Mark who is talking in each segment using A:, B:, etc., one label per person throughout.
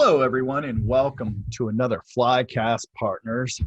A: Hello, everyone, and welcome to another Flycast Partners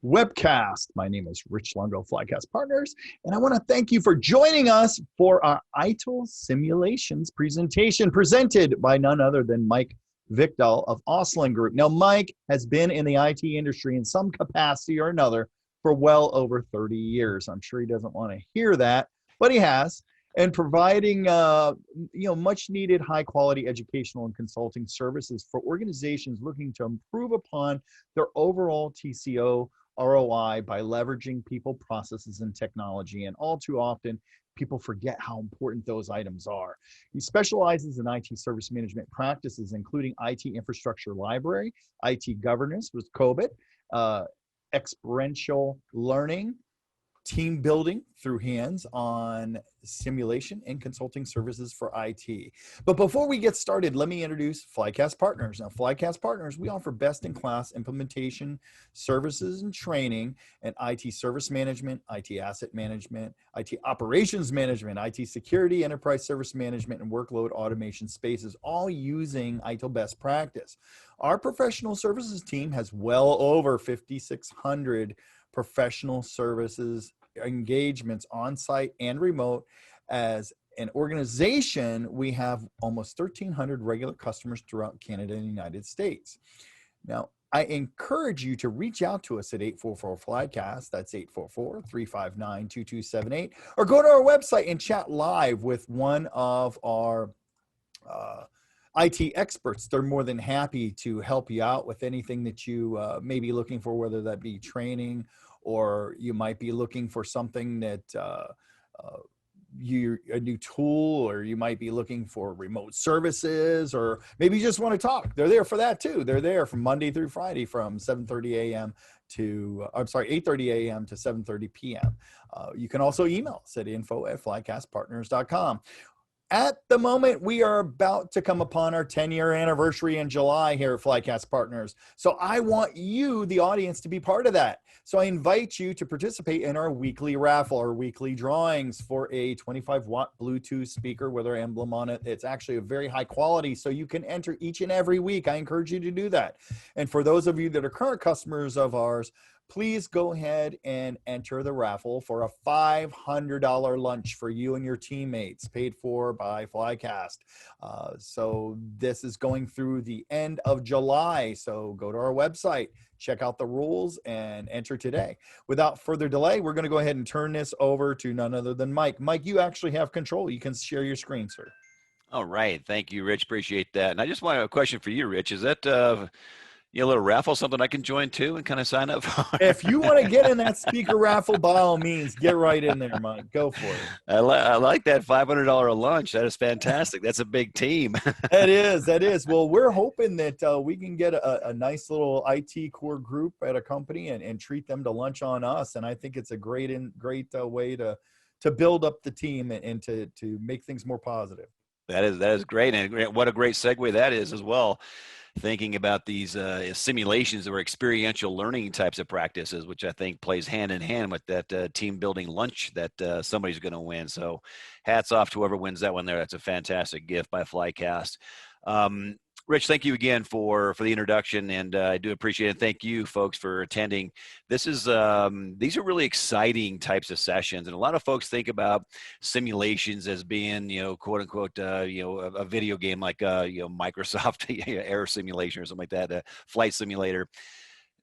A: webcast. My name is Rich Longo, Flycast Partners, and I want to thank you for joining us for our ITIL Simulations presentation presented by none other than Mike Vicdahl of Auslyn Group. Now, Mike has been in the IT industry in some capacity or another for well over 30 years. I'm sure he doesn't want to hear that, but he has. And providing much needed high quality educational and consulting services for organizations looking to improve upon their overall TCO ROI by leveraging people, processes, and technology. And all too often, people forget how important those items are. He specializes in IT service management practices, including IT infrastructure library, IT governance with COVID, experiential learning, team building through hands-on simulation and consulting services for IT. But before we get started, let me introduce Flycast Partners. Now, Flycast Partners, we offer best-in-class implementation services and training in IT service management, IT asset management, IT operations management, IT security, enterprise service management, and workload automation spaces, all using ITIL best practice. Our professional services team has well over 5,600 professional services engagements on site and remote. As an organization, we have almost 1,300 regular customers throughout Canada and the United States. Now, I encourage you to reach out to us at 844-FLYCAST, that's 844-359-2278, or go to our website and chat live with one of our IT experts. They're more than happy to help you out with anything that you may be looking for, whether that be training, or you might be looking for something that a new tool, or you might be looking for remote services, or maybe you just want to talk. They're there for that too. They're there from Monday through Friday from 7:30 a.m. to 8:30 a.m. to 7:30 p.m. You can also email us at info@flycastpartners.com. At the moment, we are about to come upon our 10-year anniversary in July here at Flycast Partners. So I want you, the audience, to be part of that. So I invite you to participate in our weekly raffle, our weekly drawings for a 25-watt Bluetooth speaker with our emblem on it. It's actually a very high quality, so you can enter each and every week. I encourage you to do that. And for those of you that are current customers of ours, please go ahead and enter the raffle for a $500 lunch for you and your teammates, paid for by Flycast. So this is going through the end of July. So go to our website, check out the rules, and enter today. Without further delay, we're going to go ahead and turn this over to none other than Mike. Mike, you actually have control. You can share your screen, sir.
B: All right. Thank you, Rich. Appreciate that. And I just want a question for you, Rich. Is that a little raffle, something I can join too and kind of sign up for?
A: If you want to get in that speaker raffle, by all means, get right in there, Mike. Go for it.
B: I like that $500 lunch. That is fantastic. That's a big team.
A: That is. Well, we're hoping that we can get a nice little IT core group at a company and treat them to lunch on us. And I think it's a great way to build up the team and to make things more positive.
B: That is great. And what a great segue that is as well. Thinking about these simulations or experiential learning types of practices, which I think plays hand in hand with that team building lunch that somebody's going to win. So hats off to whoever wins that one there. That's a fantastic gift by Flycast. Rich, thank you again for the introduction, and I do appreciate it. Thank you, folks, for attending. These are really exciting types of sessions, and a lot of folks think about simulations as being, quote unquote, a video game like, Microsoft Air Simulation or something like that, a flight simulator.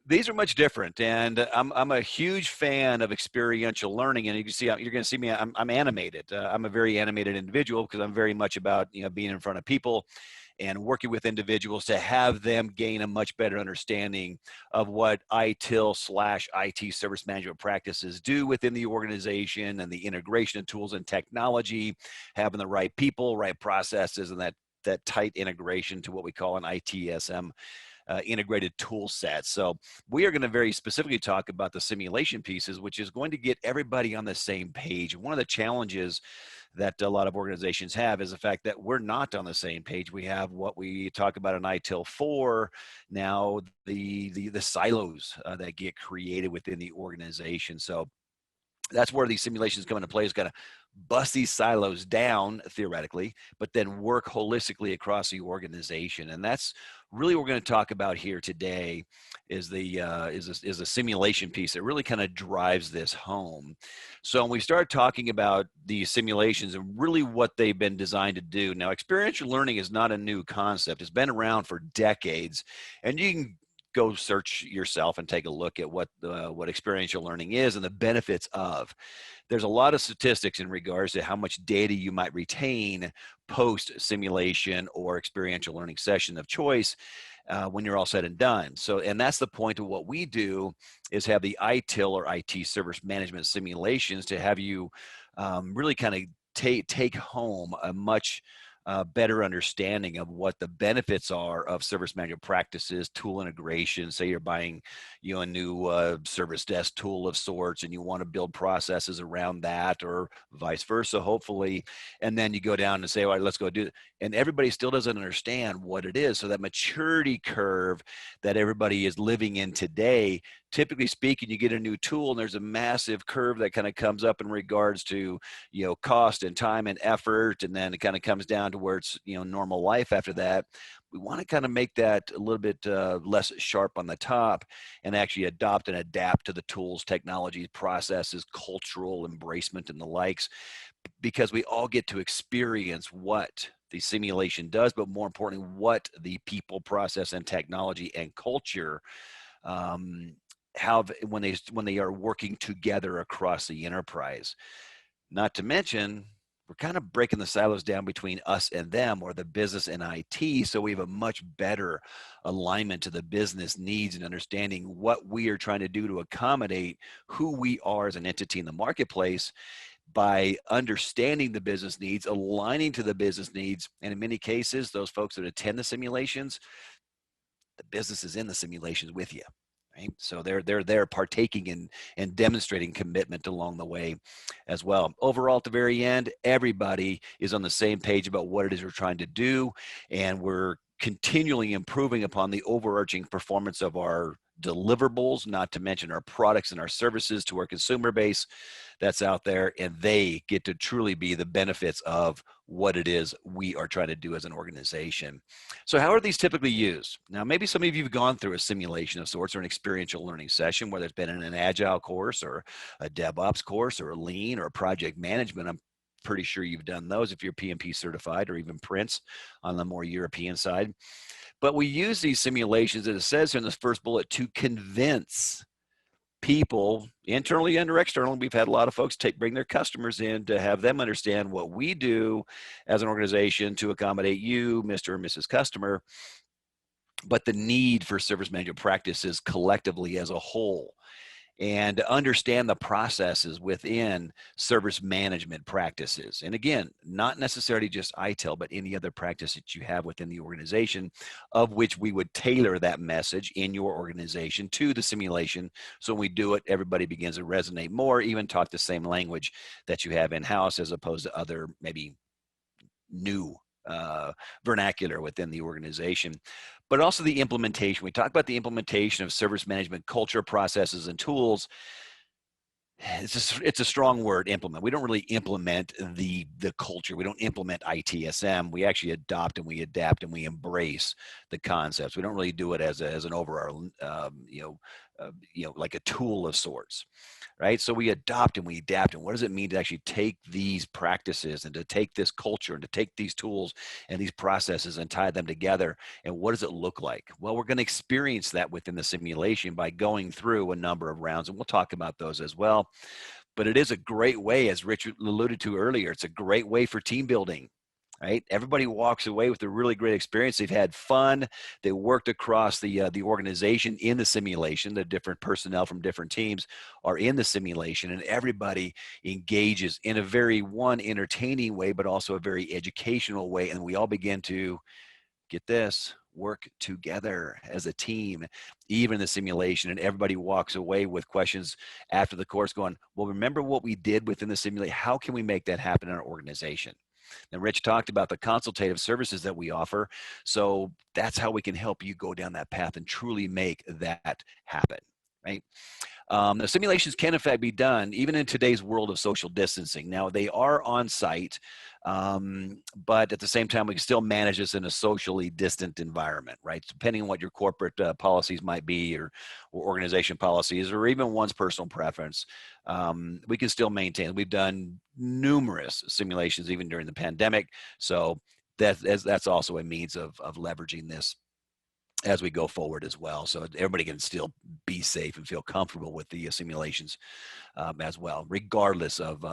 B: These are much different, and I'm a huge fan of experiential learning. And you can see, you're going to see me. I'm animated. I'm a very animated individual because I'm very much about being in front of people and working with individuals to have them gain a much better understanding of what ITIL/IT service management practices do within the organization, and the integration of tools and technology, having the right people, right processes, and that tight integration to what we call an ITSM integrated tool set. So we are going to very specifically talk about the simulation pieces, which is going to get everybody on the same page. One of the challenges that a lot of organizations have is the fact that we're not on the same page. We have what we talk about in ITIL 4 now, the silos that get created within the organization. So That's where these simulations come into play, is kind of bust these silos down theoretically, but then work holistically across the organization. And that's really what we're going to talk about here today, is the simulation piece that really kind of drives this home. So when we start talking about these simulations and really what they've been designed to do, now experiential learning is not a new concept. It's been around for decades, and you can go search yourself and take a look at what experiential learning is and the benefits of. There's a lot of statistics in regards to how much data you might retain post simulation or experiential learning session of choice when you're all said and done. So, and that's the point of what we do, is have the ITIL or IT service management simulations to have you really kind of take home a much better understanding of what the benefits are of service manual practices, tool integration. Say you're buying, a new service desk tool of sorts, and you want to build processes around that, or vice versa, hopefully. And then you go down and say, all right, let's go do it. And everybody still doesn't understand what it is. So that maturity curve that everybody is living in today, typically speaking, you get a new tool and there's a massive curve that kind of comes up in regards to, cost and time and effort. And then it kind of comes down to where it's, normal life after that. We want to kind of make that a little bit less sharp on the top, and actually adopt and adapt to the tools, technologies, processes, cultural embracement, and the likes, because we all get to experience what the simulation does, but more importantly, what the people, process, and technology and culture have when they are working together across the enterprise. Not to mention, we're kind of breaking the silos down between us and them, or the business and IT, so we have a much better alignment to the business needs and understanding what we are trying to do to accommodate who we are as an entity in the marketplace, by understanding the business needs, aligning to the business needs. And in many cases, those folks that attend the simulations, the business is in the simulations with you. Right? So they're partaking in and demonstrating commitment along the way as well. Overall, at the very end, everybody is on the same page about what it is we're trying to do, and we're continually improving upon the overarching performance of our deliverables, not to mention our products and our services to our consumer base that's out there, and they get to truly be the benefits of what it is we are trying to do as an organization. So how are these typically used? Now, maybe some of you have gone through a simulation of sorts, or an experiential learning session, whether it's been in an agile course or a DevOps course or a lean or a project management. I'm pretty sure you've done those if you're PMP certified, or even Prince on the more European side. But we use these simulations, as it says in this first bullet, to convince people internally and or externally. We've had a lot of folks bring their customers in to have them understand what we do as an organization to accommodate you, Mr. or Mrs. Customer, but the need for service manual practices collectively as a whole, and understand the processes within service management practices. And again, not necessarily just ITIL, but any other practice that you have within the organization, of which we would tailor that message in your organization to the simulation. So when we do it, everybody begins to resonate more, even talk the same language that you have in-house, as opposed to other maybe new vernacular within the organization. But also the implementation. We talk about the implementation of service management culture, processes, and tools. It's a strong word, implement. We don't really implement the culture. We don't implement ITSM. We actually adopt and we adapt and we embrace the concepts. We don't really do it as an overall, like a tool of sorts, right? So we adopt and we adapt. And what does it mean to actually take these practices and to take this culture and to take these tools and these processes and tie them together? And what does it look like? Well, we're going to experience that within the simulation by going through a number of rounds, and we'll talk about those as well. But it is a great way, as Richard alluded to earlier, it's a great way for team building. Right? Everybody walks away with a really great experience. They've had fun. They worked across the organization in the simulation. The different personnel from different teams are in the simulation, and everybody engages in a very entertaining way, but also a very educational way. And we all begin to, get this, work together as a team, even the simulation. And everybody walks away with questions after the course going, well, remember what we did within the simulation? How can we make that happen in our organization? Now, Rich talked about the consultative services that we offer. So that's how we can help you go down that path and truly make that happen, right? The simulations can in fact be done even in today's world of social distancing. Now they are on site, but at the same time, we can still manage this in a socially distant environment, right? Depending on what your corporate policies might be, or organization policies, or even one's personal preference, we can still maintain. We've done numerous simulations even during the pandemic, so that's also a means of leveraging this as we go forward as well. So everybody can still be safe and feel comfortable with the simulations as well, regardless of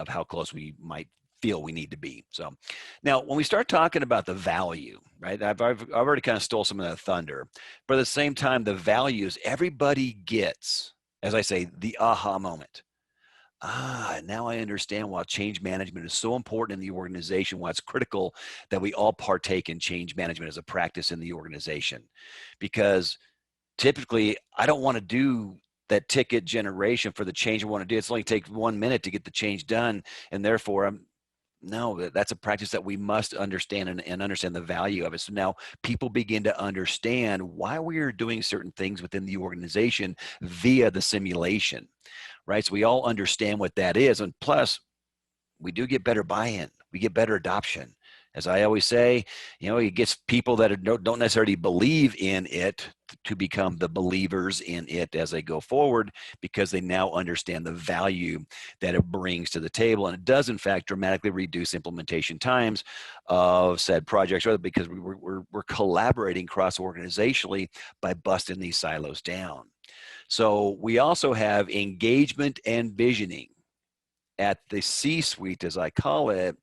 B: how close we might feel we need to be. So now when we start talking about the value, right, I've already kind of stole some of that thunder, but at the same time, the values everybody gets, as I say, the aha moment. Now I understand why change management is so important in the organization, why it's critical that we all partake in change management as a practice in the organization. Because typically, I don't want to do that ticket generation for the change I want to do. It's only take 1 minute to get the change done. And therefore, no, that's a practice that we must understand and understand the value of it. So now people begin to understand why we are doing certain things within the organization via the simulation, right? So we all understand what that is. And plus, we do get better buy-in. We get better adoption. As I always say, it gets people that don't necessarily believe in it to become the believers in it as they go forward, because they now understand the value that it brings to the table. And it does, in fact, dramatically reduce implementation times of said projects, rather because we're collaborating cross-organizationally by busting these silos down. So we also have engagement and visioning. At the C-suite, as I call it,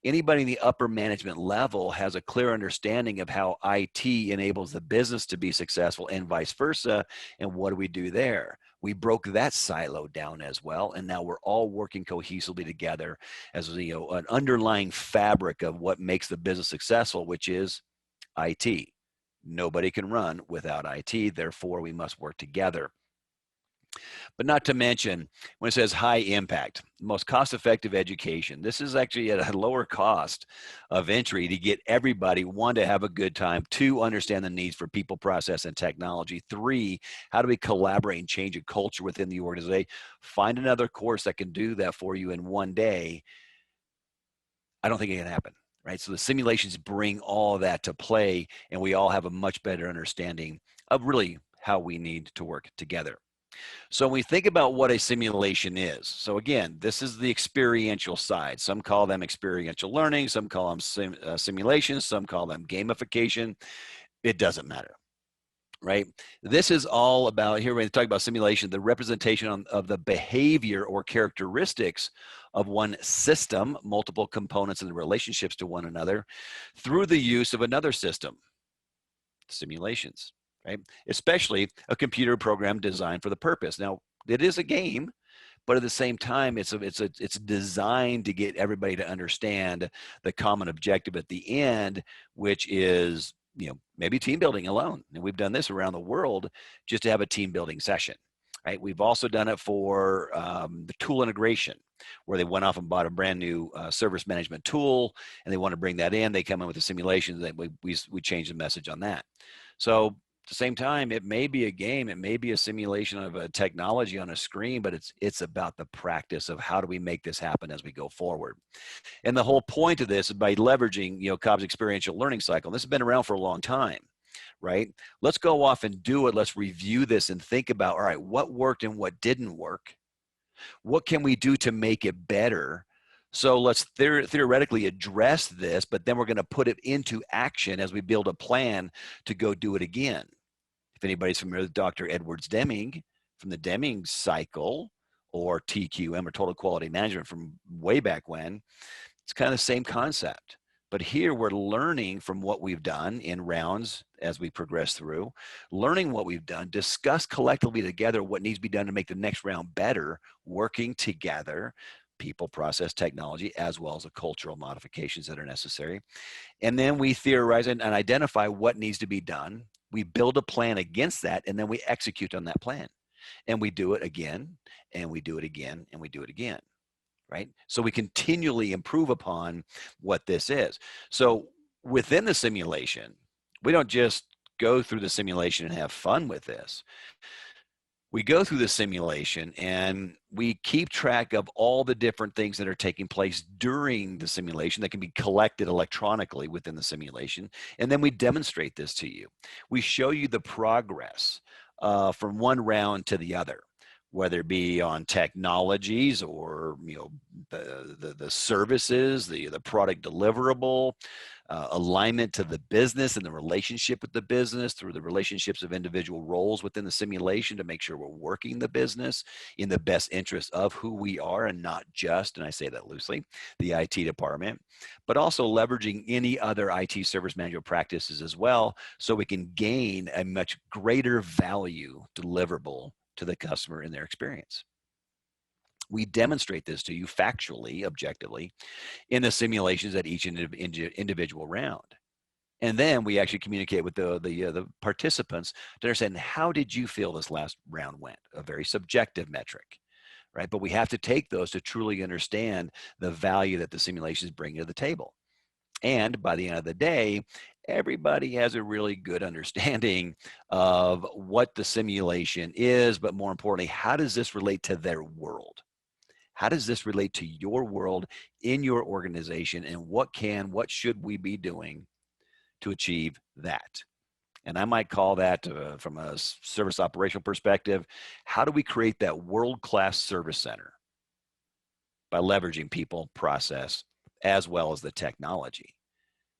B: anybody in the upper management level has a clear understanding of how IT enables the business to be successful and vice versa. And what do we do there? We broke that silo down as well. And now we're all working cohesively together as an underlying fabric of what makes the business successful, which is IT. Nobody can run without IT. Therefore, we must work together. But not to mention, when it says high impact, most cost-effective education, this is actually at a lower cost of entry to get everybody, one, to have a good time, two, understand the needs for people, process, and technology, three, how do we collaborate and change a culture within the organization? Find another course that can do that for you in one day. I don't think it can happen, right? So the simulations bring all of that to play, and we all have a much better understanding of really how we need to work together. So when we think about what a simulation is, so again, this is the experiential side. Some call them experiential learning, some call them simulations, some call them gamification. It doesn't matter, right? This is all about, here we're talking about simulation, the representation of the behavior or characteristics of one system, multiple components and the relationships to one another, through the use of another system, simulations. Right? Especially a computer program designed for the purpose. Now, it is a game, but at the same time, it's designed to get everybody to understand the common objective at the end, which is, maybe team building alone. And we've done this around the world just to have a team building session. Right? We've also done it for the tool integration, where they went off and bought a brand new service management tool, and they want to bring that in. They come in with a simulation that we change the message on that. So at the same time, it may be a game, it may be a simulation of a technology on a screen, but it's about the practice of how do we make this happen as we go forward. And the whole point of this is by leveraging, Cobb's experiential learning cycle. This has been around for a long time, right? Let's go off and do it. Let's review this and think about, all right, what worked and what didn't work? What can we do to make it better? So let's theoretically address this, but then we're going to put it into action as we build a plan to go do it again. If anybody's familiar with Dr. Edwards Deming from the Deming cycle, or TQM, or total quality management, from way back when, it's kind of the same concept. But here we're learning from what we've done in rounds as we progress through, learning what we've done, discuss collectively together what needs to be done to make the next round better, working together, people, process, technology, as well as the cultural modifications that are necessary. And then we theorize and identify what needs to be done. We build a plan against that, and then we execute on that plan. And we do it again, and we do it again, and we do it again, right? So we continually improve upon what this is. So within the simulation, we don't just go through the simulation and have fun with this. We go through the simulation and we keep track of all the different things that are taking place during the simulation that can be collected electronically within the simulation. And then we demonstrate this to you. We show you the progress from one round to the other, whether it be on technologies or the services, the product deliverable, alignment to the business and the relationship with the business through the relationships of individual roles within the simulation to make sure we're working the business in the best interest of who we are and not just, and I say that loosely, the IT department, but also leveraging any other IT service management practices as well so we can gain a much greater value deliverable to the customer in their experience. We demonstrate this to you factually, objectively, in the simulations at each individual round. And then we actually communicate with the participants to understand, how did you feel this last round went? A very subjective metric, right? But we have to take those to truly understand the value that the simulations bring to the table. And by the end of the day, everybody has a really good understanding of what the simulation is, but more importantly, how does this relate to their world? How does this relate to your world in your organization, and what should we be doing to achieve that? And I might call that, from a service operational perspective, how do we create that world-class service center by leveraging people, process, as well as the technology?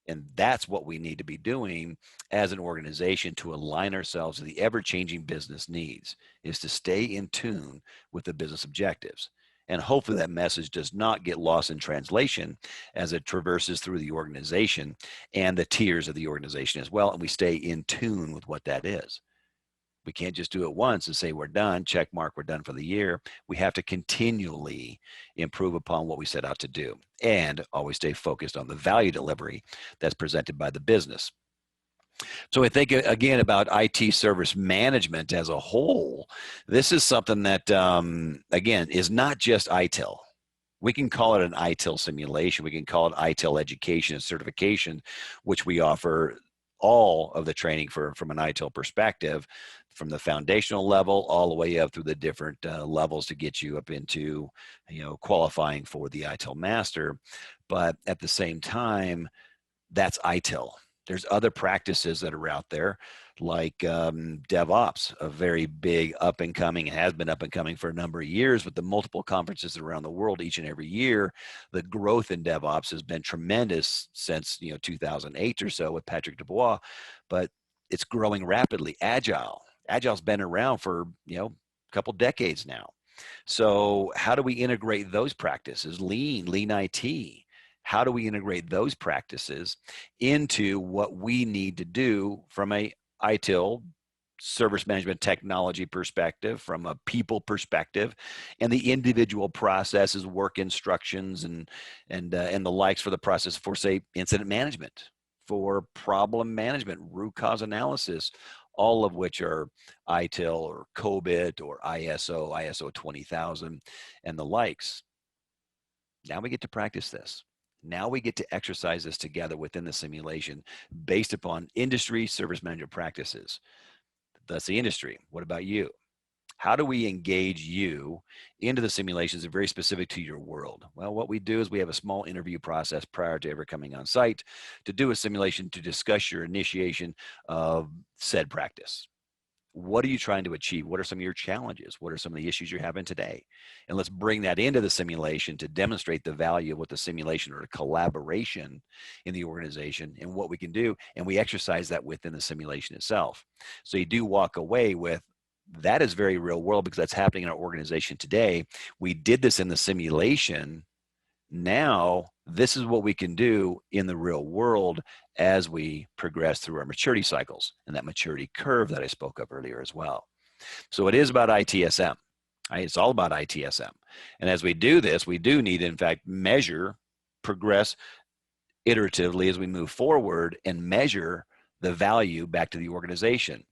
B: And that's what we need to be doing as an organization to align ourselves to the ever-changing business needs, is to stay in tune with the business objectives. And hopefully that message does not get lost in translation as it traverses through the organization and the tiers of the organization as well. And we stay in tune with what that is. We can't just do it once and say we're done, check mark, we're done for the year. We have to continually improve upon what we set out to do and always stay focused on the value delivery that's presented by the business. So I think, again, about IT service management as a whole. This is something that, again, is not just ITIL. We can call it an ITIL simulation. We can call it ITIL education and certification, which we offer all of the training from an ITIL perspective, from the foundational level all the way up through the different levels to get you up into, qualifying for the ITIL master. But at the same time, that's ITIL. There's other practices that are out there, like DevOps, a very big up and coming, has been up and coming for a number of years with the multiple conferences around the world each and every year. The growth in DevOps has been tremendous since 2008 or so with Patrick Dubois, but it's growing rapidly. Agile's been around for a couple decades now. So how do we integrate those practices? Lean IT. How do we integrate those practices into what we need to do from a ITIL service management technology perspective, from a people perspective, and the individual processes, work instructions, and the likes for the process for, say, incident management, for problem management, root cause analysis, all of which are ITIL or COBIT or ISO 20000, and the likes. Now we get to practice this. Now we get to exercise this together within the simulation based upon industry service management practices. That's the industry. What about you? How do we engage you into the simulations that are very specific to your world? Well, what we do is we have a small interview process prior to ever coming on site to do a simulation to discuss your initiation of said practice. What are you trying to achieve? What are some of your challenges? What are some of the issues you're having today? And let's bring that into the simulation to demonstrate the value of what the simulation or the collaboration in the organization and what we can do. And we exercise that within the simulation itself. So you do walk away with, that is very real world because that's happening in our organization today. We did this in the simulation. Now, this is what we can do in the real world as we progress through our maturity cycles and that maturity curve that I spoke of earlier as well. So it is about ITSM. Right? It's all about ITSM. And as we do this, we do need to, in fact, measure, progress iteratively as we move forward and measure the value back to the organization.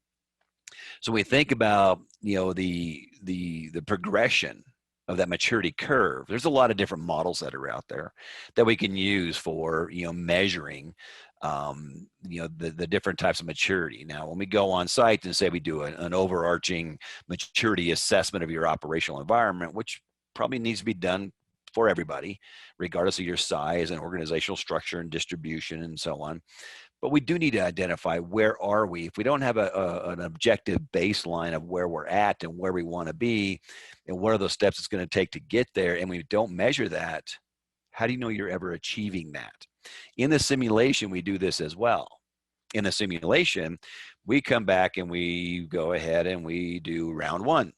B: So we think about, the progression of that maturity curve. There's a lot of different models that are out there that we can use for, measuring the different types of maturity. Now, when we go on site and say we do an overarching maturity assessment of your operational environment, which probably needs to be done for everybody, regardless of your size and organizational structure and distribution and so on. But we do need to identify where are we. If we don't have an objective baseline of where we're at and where we want to be, and what are those steps it's going to take to get there, and we don't measure that, how do you know you're ever achieving that? In the simulation, we do this as well. In the simulation, we come back and we go ahead and we do round one,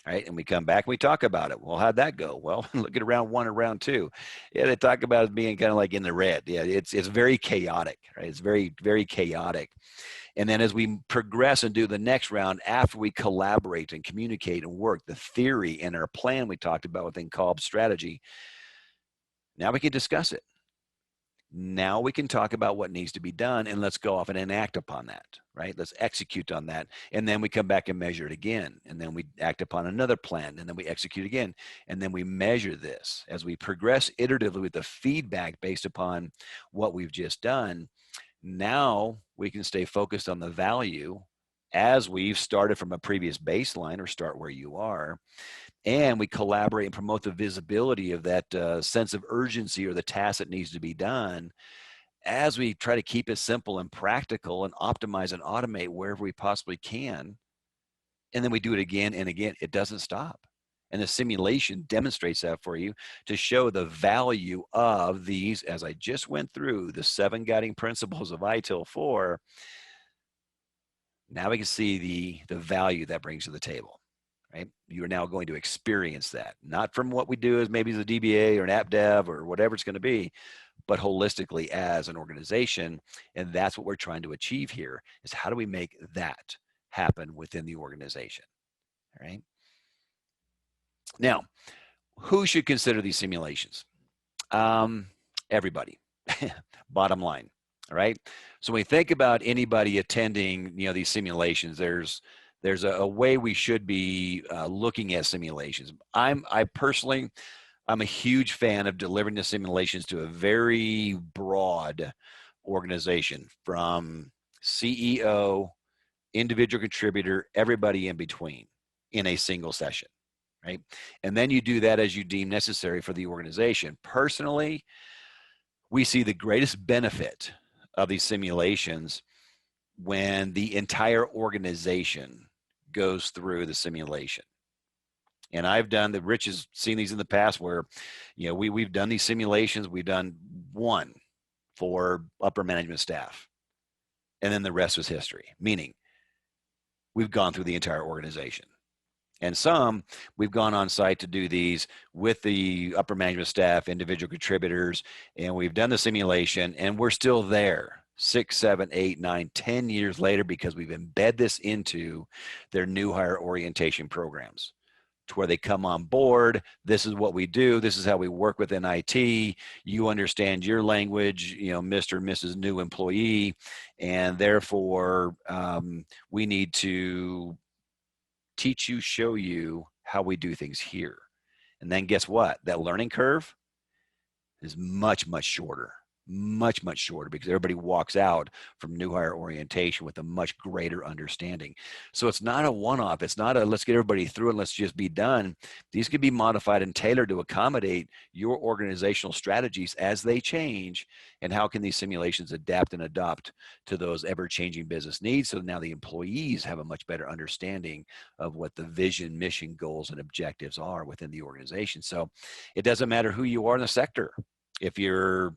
B: right? And we come back and we talk about it. Well, how'd that go? Well, look at round one and round two. Yeah, they talk about it being kind of like in the red. Yeah, it's very chaotic, right? It's very, very chaotic. And then as we progress and do the next round, after we collaborate and communicate and work, the theory and our plan we talked about within Kolb's strategy, now we can discuss it. Now we can talk about what needs to be done, and let's go off and enact upon that, right? Let's execute on that. And then we come back and measure it again. And then we act upon another plan, and then we execute again. And then we measure this as we progress iteratively with the feedback based upon what we've just done. Now we can stay focused on the value as we've started from a previous baseline, or start where you are. And we collaborate and promote the visibility of that sense of urgency or the task that needs to be done, as we try to keep it simple and practical and optimize and automate wherever we possibly can. And then we do it again and again. It doesn't stop. And the simulation demonstrates that for you to show the value of these, as I just went through, the 7 guiding principles of ITIL 4. Now we can see the value that brings to the table. Right? You're now going to experience that, not from what we do as maybe as a DBA or an app dev or whatever it's going to be, but holistically as an organization. And that's what we're trying to achieve here, is how do we make that happen within the organization? All right. Now, who should consider these simulations? Everybody. Bottom line. All right. So when we think about anybody attending, these simulations, there's a way we should be looking at simulations. I personally, I'm a huge fan of delivering the simulations to a very broad organization, from CEO, individual contributor, everybody in between, in a single session, right? And then you do that as you deem necessary for the organization. Personally, we see the greatest benefit of these simulations when the entire organization goes through the simulation. And I've done Rich has seen these in the past where, we've done these simulations. We've done one for upper management staff, and then the rest was history, meaning we've gone through the entire organization. And some we've gone on site to do these with the upper management staff, individual contributors, and we've done the simulation, and we're still there 6, 7, 8, 9, 10 years later, because we've embedded this into their new hire orientation programs, to where they come on board. This is what we do. This is how we work within IT. You understand your language, Mr. and Mrs. New employee, and therefore we need to teach you, show you how we do things here. And then guess what? That learning curve is much, much shorter. Much, much shorter, because everybody walks out from new hire orientation with a much greater understanding. So it's not a one-off. It's not a let's get everybody through and let's just be done. These can be modified and tailored to accommodate your organizational strategies as they change. And how can these simulations adapt and adopt to those ever-changing business needs, so now the employees have a much better understanding of what the vision, mission, goals, and objectives are within the organization. So it doesn't matter who you are in the sector. If you're,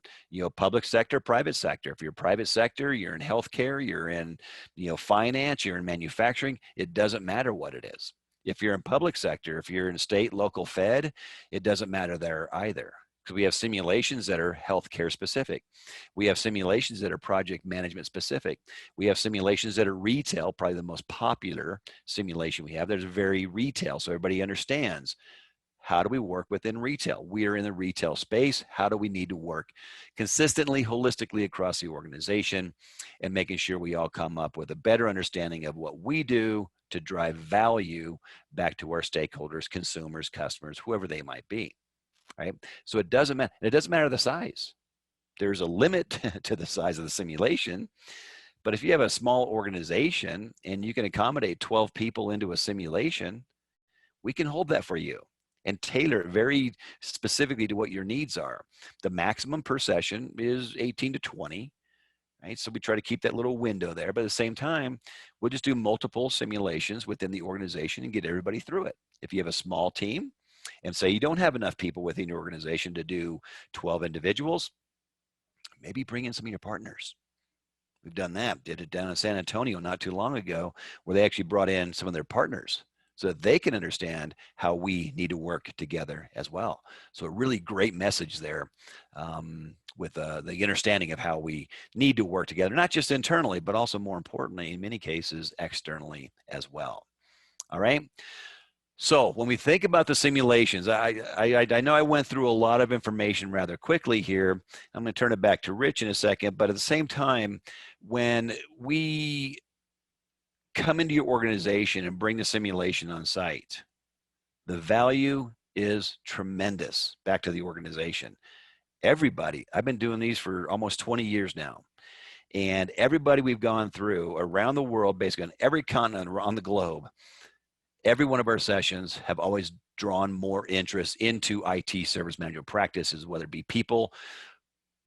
B: public sector, private sector. If you're private sector, you're in healthcare, you're in, finance, you're in manufacturing. It doesn't matter what it is. If you're in public sector, if you're in state, local, fed, it doesn't matter there either. Because we have simulations that are healthcare specific. We have simulations that are project management specific. We have simulations that are retail, probably the most popular simulation we have. There's very retail, so everybody understands. How do we work within retail? We are in the retail space. How do we need to work consistently, holistically across the organization, and making sure we all come up with a better understanding of what we do to drive value back to our stakeholders, consumers, customers, whoever they might be, right? So it doesn't matter. It doesn't matter the size. there's a limit to the size of the simulation. But if you have a small organization and you can accommodate 12 people into a simulation, we can hold that for you and tailor it very specifically to what your needs are. The maximum per session is 18 to 20, right? So we try to keep that little window there, but at the same time, we'll just do multiple simulations within the organization and get everybody through it. If you have a small team and say you don't have enough people within your organization to do 12 individuals, maybe bring in some of your partners. We've done that, did it down in San Antonio not too long ago, where they actually brought in some of their partners so that they can understand how we need to work together as well. So a really great message there, with the understanding of how we need to work together, not just internally, but also more importantly, in many cases, externally as well. All right. So when we think about the simulations, I know I went through a lot of information rather quickly here. I'm going to turn it back to Rich in a second, but at the same time, when we come into your organization and bring the simulation on site, the value is tremendous back to the organization. Everybody, I've been doing these for almost 20 years now, and everybody we've gone through around the world, basically on every continent around the globe, every one of our sessions have always drawn more interest into IT service management practices, whether it be people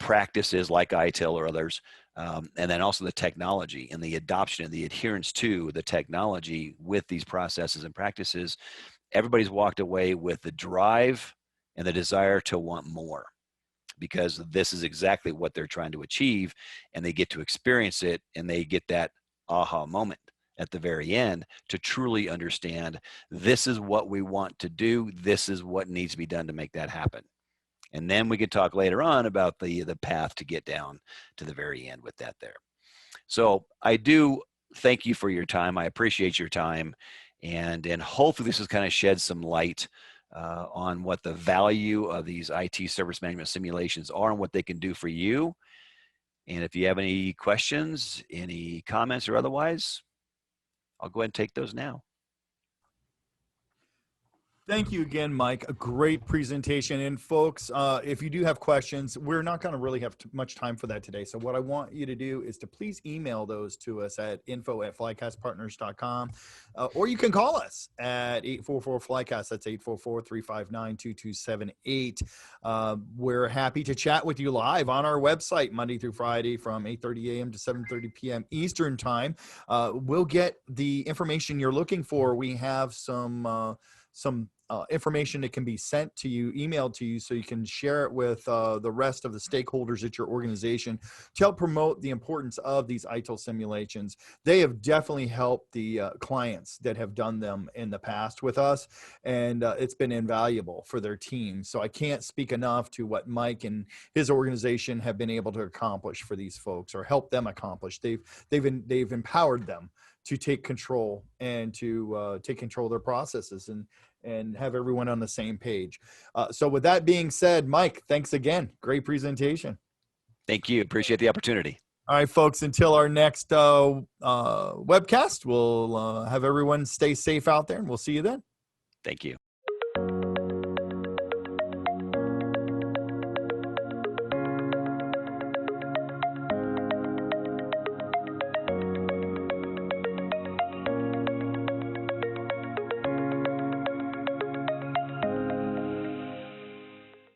B: practices like ITIL or others, and then also the technology and the adoption and the adherence to the technology with these processes and practices. Everybody's walked away with the drive and the desire to want more, because this is exactly what they're trying to achieve, and they get to experience it, and they get that aha moment at the very end to truly understand this is what we want to do. This is what needs to be done to make that happen. And then we can talk later on about the path to get down to the very end with that there. So I do thank you for your time. I appreciate your time. And hopefully this has kind of shed some light on what the value of these IT service management simulations are and what they can do for you. And if you have any questions, any comments or otherwise, I'll go ahead and take those now.
A: Thank you again, Mike. A great presentation. And folks, if you do have questions, we're not going to really have much time for that today. So what I want you to do is to please email those to us at info@flycastpartners.com, or you can call us at 844-FLYCAST. That's 844-359-2278. We're happy to chat with you live on our website Monday through Friday from 8:30 a.m. to 7:30 p.m. Eastern time. We'll get the information you're looking for. We have some information that can be sent to you, emailed to you, so you can share it with the rest of the stakeholders at your organization to help promote the importance of these ITIL simulations. They have definitely helped the clients that have done them in the past with us, and it's been invaluable for their team. So I can't speak enough to what Mike and his organization have been able to accomplish for these folks, or help them accomplish. They've empowered them to take control and to take control of their processes and have everyone on the same page. So with that being said, Mike, thanks again. Great presentation.
B: Thank you. Appreciate the opportunity.
A: All right, folks, until our next webcast, we'll have everyone stay safe out there, and we'll see you then.
B: Thank you.